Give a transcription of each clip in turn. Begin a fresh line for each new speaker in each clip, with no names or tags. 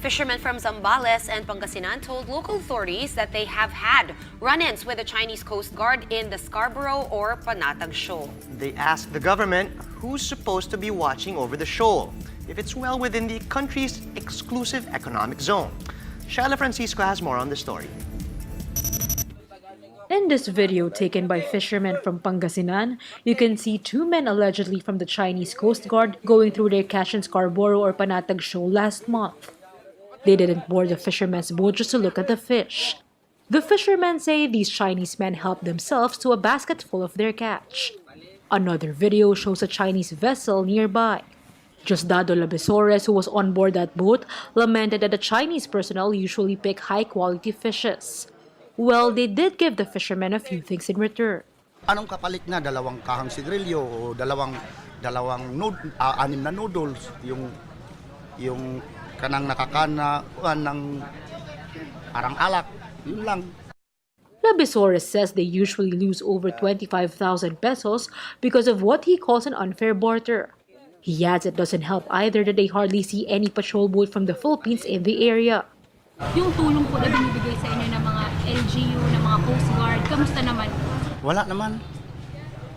Fishermen from Zambales and Pangasinan told local authorities that they have had run-ins with the Chinese Coast Guard in the Scarborough or Panatag Shoal.
They asked the government who's supposed to be watching over the shoal, if it's well within the country's exclusive economic zone. Shala Francisco has more on the story.
In this video taken by fishermen from Pangasinan, you can see two men allegedly from the Chinese Coast Guard going through their catch in Scarborough or Panatag Shoal last month. They didn't board the fishermen's boat just to look at the fish. The fishermen say these Chinese men helped themselves to a basket full of their catch. Another video shows a Chinese vessel nearby. Diosdado Labesores, who was on board that boat, lamented that the Chinese personnel usually pick high-quality fishes. Well, they did give the fishermen a few things in return.
Anong kapalit na dalawang kahang sigrilyo o anim na noodles, yung kanang nakakana ng parang alak, yun lang.
Labesores says they usually lose over 25,000 pesos because of what he calls an unfair barter. He adds it doesn't help either that they hardly see any patrol boat from the Philippines in the area.
Yung tulong po na binibigay sa inyo ng mga LGU, ng mga Coast Guard, kamusta naman?
Wala naman.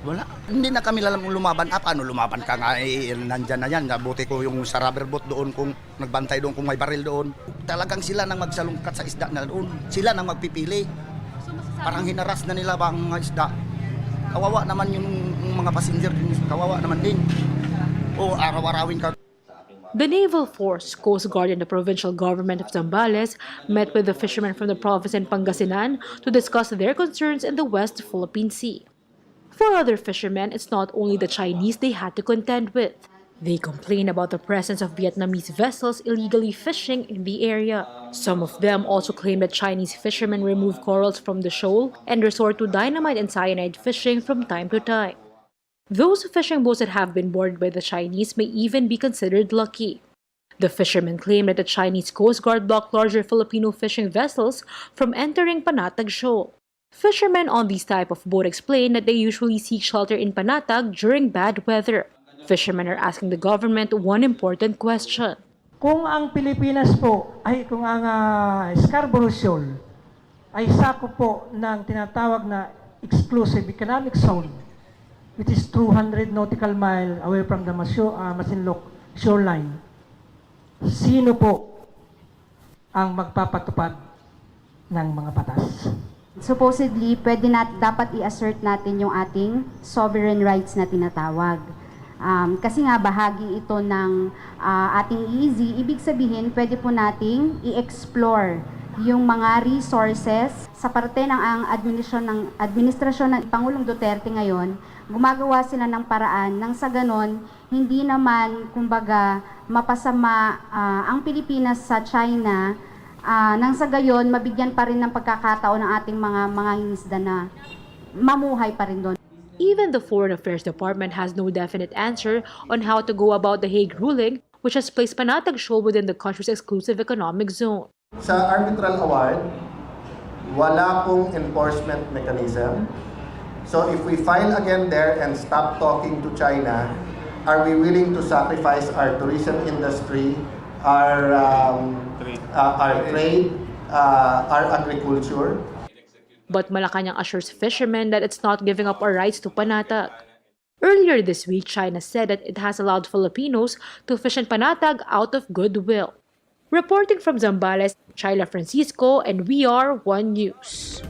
Wala. Hindi na kami lumaban. Paano lumaban ka nga? Nandyan na yan. Buti ko yung sa rubber boat doon, kung nagbantay doon, kung may baril doon. Talagang sila nang magsalungkat sa isda na doon. Sila nang magpipili. Parang hinaras na nila bang mga isda. Kawawa naman yung mga passenger. Kawawa naman din. O araw-arawin ka.
The Naval Force, Coast Guard, and the provincial government of Zambales met with the fishermen from the province and Pangasinan to discuss their concerns in the West Philippine Sea. For other fishermen, it's not only the Chinese they had to contend with. They complain about the presence of Vietnamese vessels illegally fishing in the area. Some of them also claim that Chinese fishermen remove corals from the shoal and resort to dynamite and cyanide fishing from time to time. Those fishing boats that have been boarded by the Chinese may even be considered lucky. The fishermen claim that the Chinese Coast Guard blocked larger Filipino fishing vessels from entering Panatag Shoal. Fishermen on these type of boat explain that they usually seek shelter in Panatag during bad weather. Fishermen are asking the government one important question.
Kung ang Pilipinas po kung ang Scarborough Shoal ay sakop po ng tinatawag na exclusive economic zone, which is 200 nautical mile away from the Masinloc shoreline, sino po ang magpapatupad ng mga batas?
Supposedly, dapat i-assert natin yung ating sovereign rights na tinatawag. Kasi nga bahagi ito ng ating EEZ, ibig sabihin pwede po nating i-explore yung mga resources sa parte ng administrasyon ng Pangulong Duterte ngayon. Gumagawa sila ng paraan nang sa ganon hindi naman kumbaga mapasama ang Pilipinas sa China, nang sa gayon mabigyan pa rin ng pagkakataon ng ating mga isda na mamuhay pa rin doon.
Even the Foreign Affairs Department has no definite answer on how to go about the Hague ruling, which has placed Panatag Shoal within the country's exclusive economic zone.
Sa arbitral award, wala pong enforcement mechanism. So if we file again there and stop talking to China, are we willing to sacrifice our tourism industry, our trade, our agriculture?
But Malacanang assures fishermen that it's not giving up our rights to Panatag. Earlier this week, China said that it has allowed Filipinos to fish in Panatag out of goodwill. Reporting from Zambales, Shala Francisco, and we are One News.